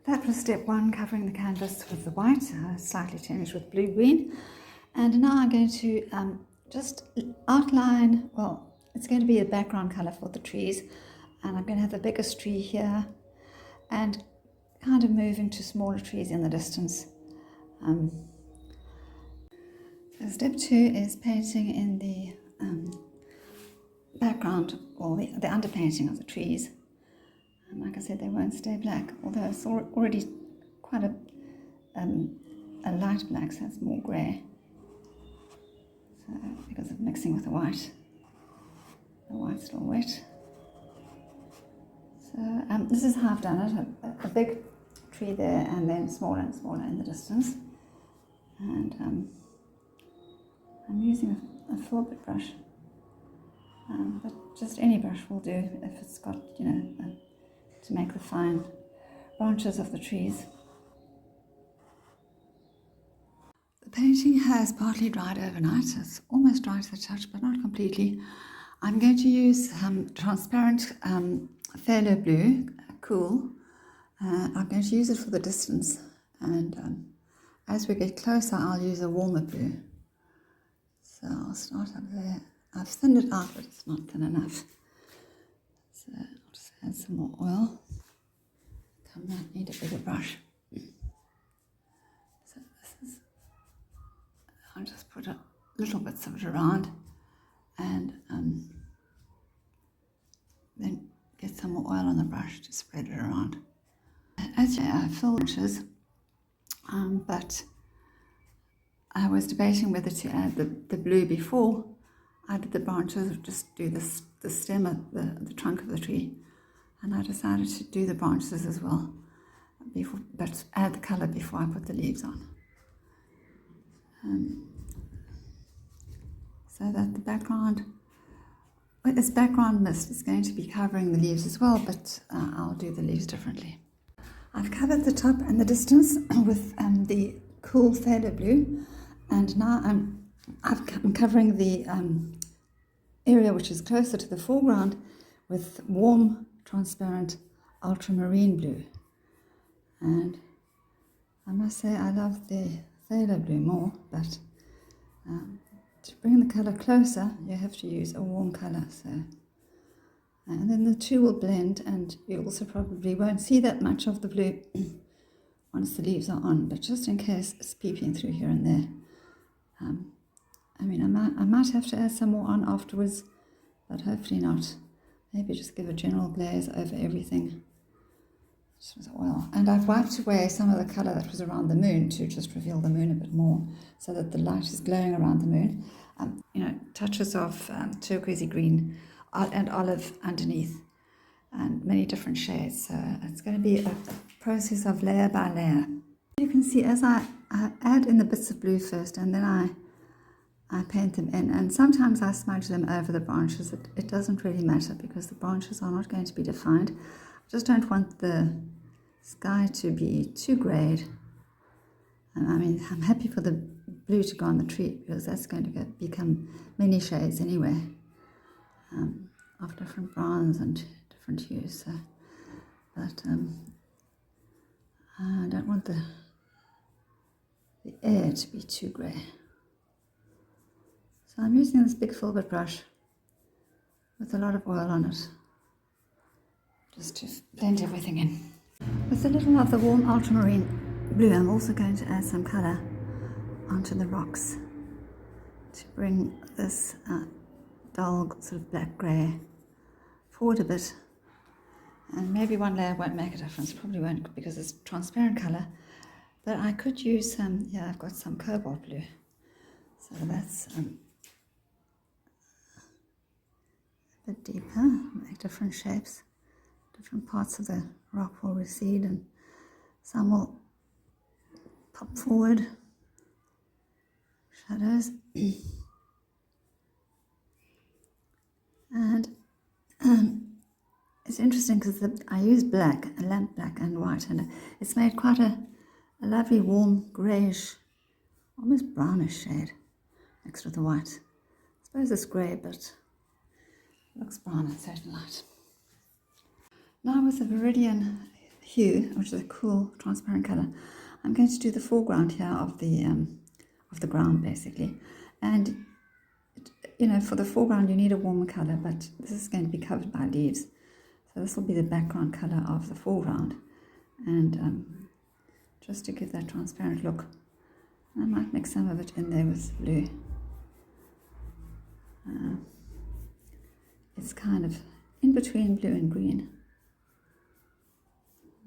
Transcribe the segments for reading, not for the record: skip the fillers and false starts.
That was step one, covering the canvas with the white, slightly tinged with blue-green. And now I'm going to just outline, well, it's going to be a background colour for the trees. And I'm going to have the biggest tree here and kind of move into smaller trees in the distance. So step two is painting in the background, or the underpainting of the trees. And like I said, they won't stay black, although it's already quite a light black, so it's more grey. So because of mixing with the white's still wet. So this is how I've done it, a big tree there and then smaller and smaller in the distance. And I'm using a filbert brush, but just any brush will do if it's got, to make the fine branches of the trees. The painting has partly dried overnight. It's almost dry to the touch, but not completely. I'm going to use transparent phthalo blue, cool. I'm going to use it for the distance, and as we get closer, I'll use a warmer blue. So I'll start up there. I've thinned it out, but it's not thin enough. So I'll just add some more oil. I might need a bigger brush. So this is, I'll just put little bits of it around, and then get some more oil on the brush to spread it around. As you know, I fill branches, but I was debating whether to add the blue before I did the branches, or just do the stem of the trunk of the tree. And I decided to do the branches as well, but add the colour before I put the leaves on. So that the background, this background mist is going to be covering the leaves as well, but I'll do the leaves differently. I've covered the top and the distance with the cool phthalo blue, and now I'm covering the area which is closer to the foreground with warm, transparent ultramarine blue. And I must say I love the phthalo blue more, but to bring the colour closer, you have to use a warm colour. So, and then the two will blend, and you also probably won't see that much of the blue once the leaves are on, but just in case it's peeping through here and there. I might have to add some more on afterwards, but hopefully not. Maybe just give a general glaze over everything, just with oil. And I've wiped away some of the colour that was around the moon to just reveal the moon a bit more, so that the light is glowing around the moon. Touches of turquoisey green and olive underneath, and many different shades. So it's going to be a process of layer by layer. You can see as I add in the bits of blue first, and then I paint them in, and sometimes I smudge them over the branches. It doesn't really matter because the branches are not going to be defined. I just don't want the sky to be too greyed. And I'm happy for the blue to go on the tree, because that's going to become many shades anyway, of different browns and different hues. So, but I don't want the air to be too grey. So I'm using this big filbert brush with a lot of oil on it, just to blend everything in. With a little of the warm ultramarine blue, I'm also going to add some colour onto the rocks to bring this dull sort of black grey forward a bit. And maybe one layer won't make a difference, probably won't, because it's transparent colour. But I could use some, I've got some cobalt blue. So that's a bit deeper, make different shapes. Different parts of the rock will recede, and some will pop forward. Shadows. And it's interesting because I used black, a lamp black and white, and it's made quite a lovely warm greyish, almost brownish shade mixed with the white. I suppose it's grey, but it looks brown in certain light. Now with the Viridian hue, which is a cool transparent colour, I'm going to do the foreground here of the ground basically. And you know, for the foreground you need a warmer colour, but this is going to be covered by leaves. So this will be the background colour of the foreground. And just to give that transparent look, I might mix some of it in there with blue. It's kind of in between blue and green.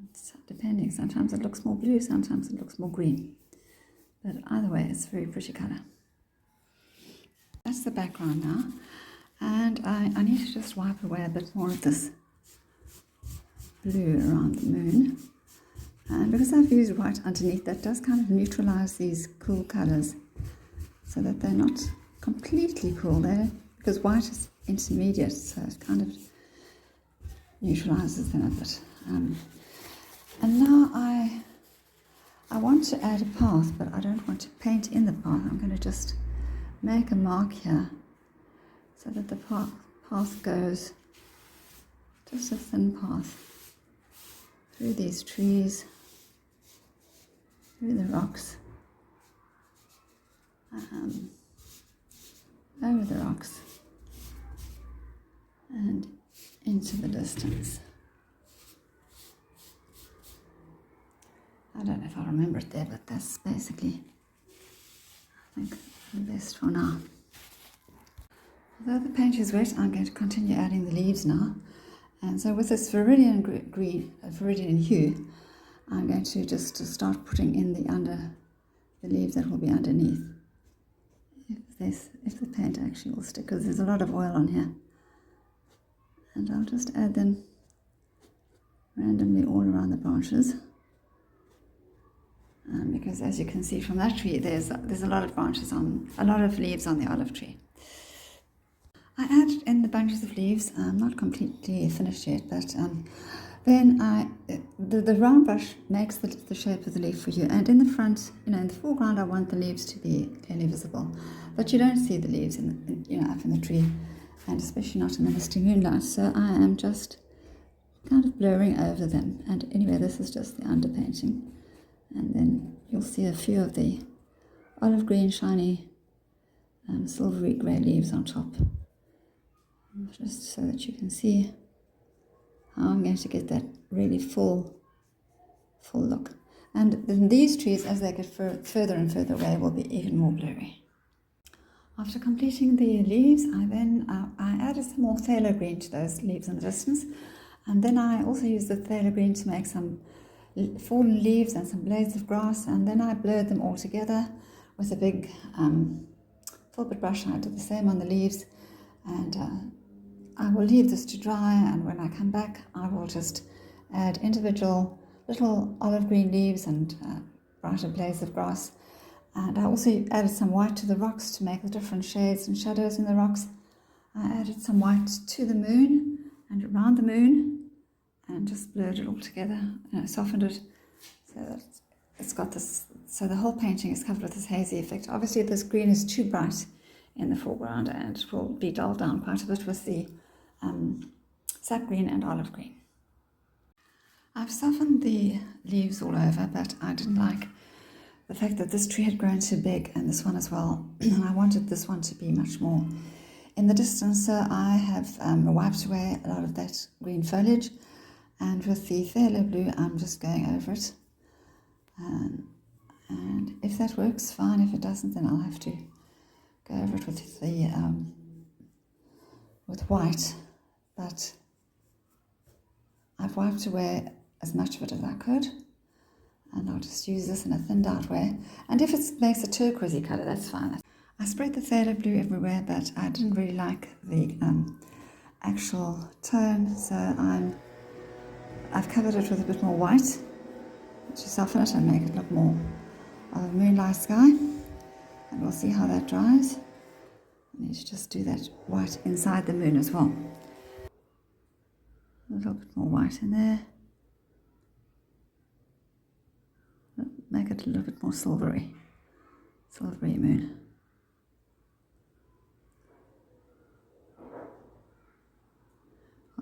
It's depending, sometimes it looks more blue, sometimes it looks more green. But either way, it's a very pretty colour. That's the background now. And I need to just wipe away a bit more of this blue around the moon. And because I've used white underneath, that does kind of neutralise these cool colours so that they're not completely cool there, because white is intermediate, so it kind of neutralises them a bit. And now I want to add a path, but I don't want to paint in the path. I'm going to just make a mark here so that the path goes, just a thin path, through these trees, through the rocks, over the rocks, and into the distance. I don't know if I remember it there, but that's basically, I think, the best for now. Although the paint is wet, I'm going to continue adding the leaves now. And so with this viridian green, viridian hue, I'm going to just start putting in the leaves that will be underneath. If the paint actually will stick, because there's a lot of oil on here. And I'll just add them randomly all around the branches. Because as you can see from that tree, there's a lot of leaves on the olive tree. I added in the bunches of leaves. I'm not completely finished yet, but then the round brush makes the shape of the leaf for you. And in the front, in the foreground, I want the leaves to be clearly visible, but you don't see the leaves up in the tree, and especially not in the misty moonlight. So I am just kind of blurring over them. And anyway, this is just the underpainting. And then you'll see a few of the olive green, shiny, silvery grey leaves on top. Just so that you can see how I'm going to get that really full look. And then these trees, as they get further and further away, will be even more blurry. After completing the leaves, I added some more phthalo green to those leaves in the distance. And then I also used the phthalo green to make some fallen leaves and some blades of grass, and then I blurred them all together with a big filbert brush. I did the same on the leaves, and I will leave this to dry, and when I come back I will just add individual little olive green leaves and brighter blades of grass. And I also added some white to the rocks to make the different shades and shadows in the rocks. I added some white to the moon and around the moon, and just blurred it all together, softened it so that it's got this, so the whole painting is covered with this hazy effect. Obviously this green is too bright in the foreground, and it will be dulled down quite a bit with the sap green and olive green. I've softened the leaves all over, but I didn't like the fact that this tree had grown too big, and this one as well, and I wanted this one to be much more in the distance, so I have wiped away a lot of that green foliage. And with the phthalo blue, I'm just going over it. And if that works, fine. If it doesn't, then I'll have to go over it with white. But I've wiped away as much of it as I could. And I'll just use this in a thinned out way. And if it makes a turquoisey colour, that's fine. I spread the phthalo blue everywhere, but I didn't really like the actual tone, so I've covered it with a bit more white to soften it and make it look more of a moonlight sky. And we'll see how that dries. I need to just do that white inside the moon as well. A little bit more white in there. Make it a little bit more silvery moon.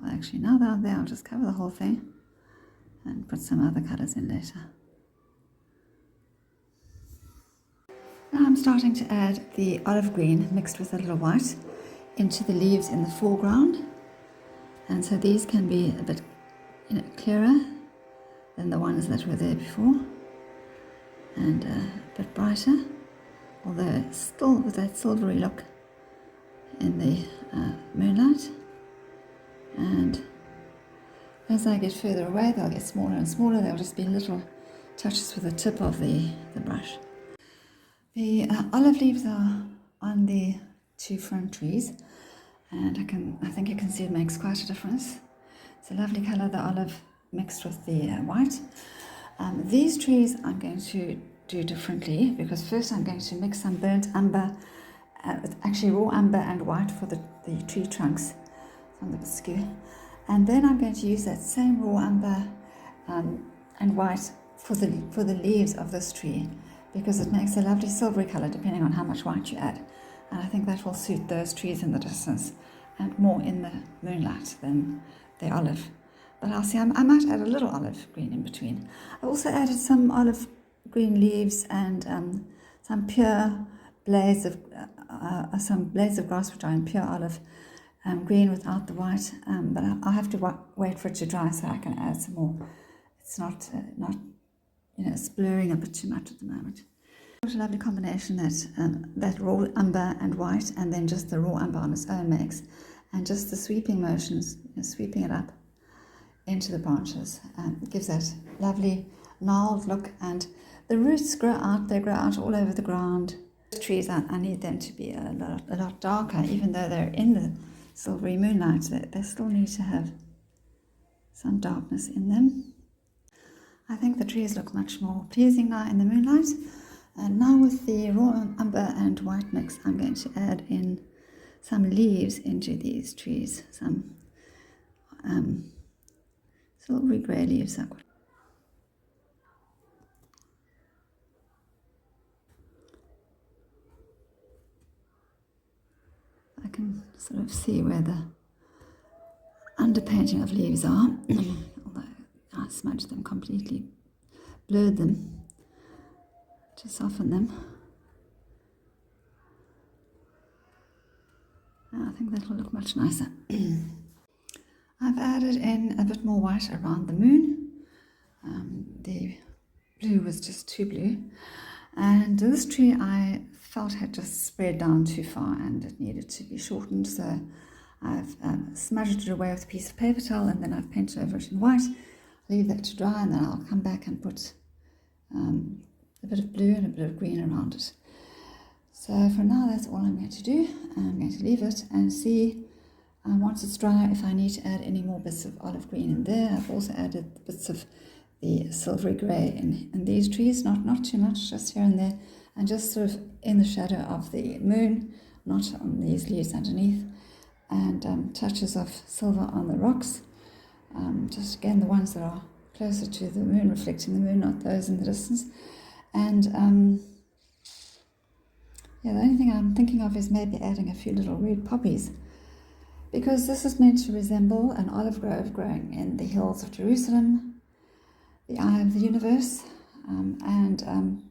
Well, actually, now that I'm there, I'll just cover the whole thing and put some other colours in later. Now I'm starting to add the olive green mixed with a little white into the leaves in the foreground, and so these can be a bit clearer than the ones that were there before, and a bit brighter, although still with that silvery look in the moonlight. And as I get further away, they'll get smaller and smaller. They'll just be little touches with the tip of the brush. The olive leaves are on the two front trees, and I think you can see it makes quite a difference. It's a lovely colour, the olive mixed with the white. These trees I'm going to do differently, because first I'm going to mix some burnt umber, actually raw umber and white for the tree trunks from the biscuit. And then I'm going to use that same raw umber and white for the leaves of this tree, because it makes a lovely silvery colour depending on how much white you add. And I think that will suit those trees in the distance and more in the moonlight than the olive. But I'll see, I might add a little olive green in between. I also added some olive green leaves and some pure blades of grass which are in pure olive green without the white. But I'll have to wait for it to dry so I can add some more. It's not it's blurring a bit too much at the moment. What a lovely combination that raw umber and white, and then just the raw umber on its own makes, and just the sweeping motions, sweeping it up into the branches, gives that lovely gnarled look. And the roots grow out; they grow out all over the ground. Trees, I need them to be a lot darker, even though they're in the silvery moonlight. They still need to have some darkness in them. I think the trees look much more pleasing now in the moonlight. And now with the raw umber and white mix, I'm going to add in some leaves into these trees, some silvery grey leaves. I can sort of see where the underpainting of leaves are, although I smudged them completely, blurred them to soften them. I think that will look much nicer. I've added in a bit more white around the moon. The blue was just too blue, and this tree I felt had just spread down too far and it needed to be shortened, so I've smudged it away with a piece of paper towel, and then I've painted over it in white. Leave that to dry, and then I'll come back and put a bit of blue and a bit of green around it. So for now, that's all I'm going to do. I'm going to leave it and see once it's dry if I need to add any more bits of olive green in there. I've also added bits of the silvery grey in these trees, not too much, just here and there, and just sort of in the shadow of the moon, not on these leaves underneath, and touches of silver on the rocks. Just again the ones that are closer to the moon, reflecting the moon, not those in the distance. And the only thing I'm thinking of is maybe adding a few little red poppies, because this is meant to resemble an olive grove growing in the hills of Jerusalem, the eye of the universe, and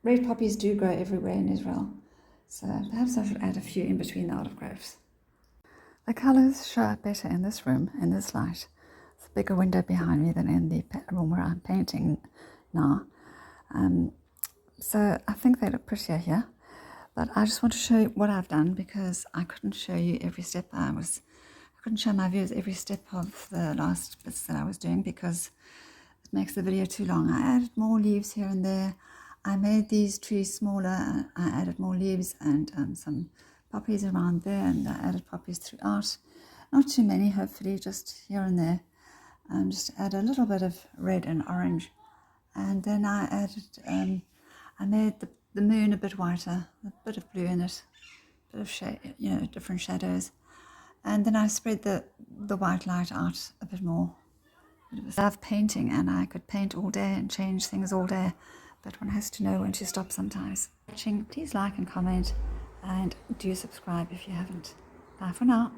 red poppies do grow everywhere in Israel, so perhaps I should add a few in between the olive groves. The colours show up better in this room, in this light. It's a bigger window behind me than in the room where I'm painting now. So I think they look prettier here, but I just want to show you what I've done, because I couldn't show you every step. I couldn't show my viewers every step of the last bits that I was doing, because it makes the video too long. I added more leaves here and there. I made these trees smaller. I added more leaves and some poppies around there, and I added poppies throughout. Not too many, hopefully, just here and there. Just to add a little bit of red and orange. And then I added, I made the moon a bit whiter, a bit of blue in it, a bit of shade, different shadows. And then I spread the white light out a bit more. I love painting, and I could paint all day and change things all day, but one has to know when to stop sometimes. Please like and comment, and do subscribe if you haven't. Bye for now.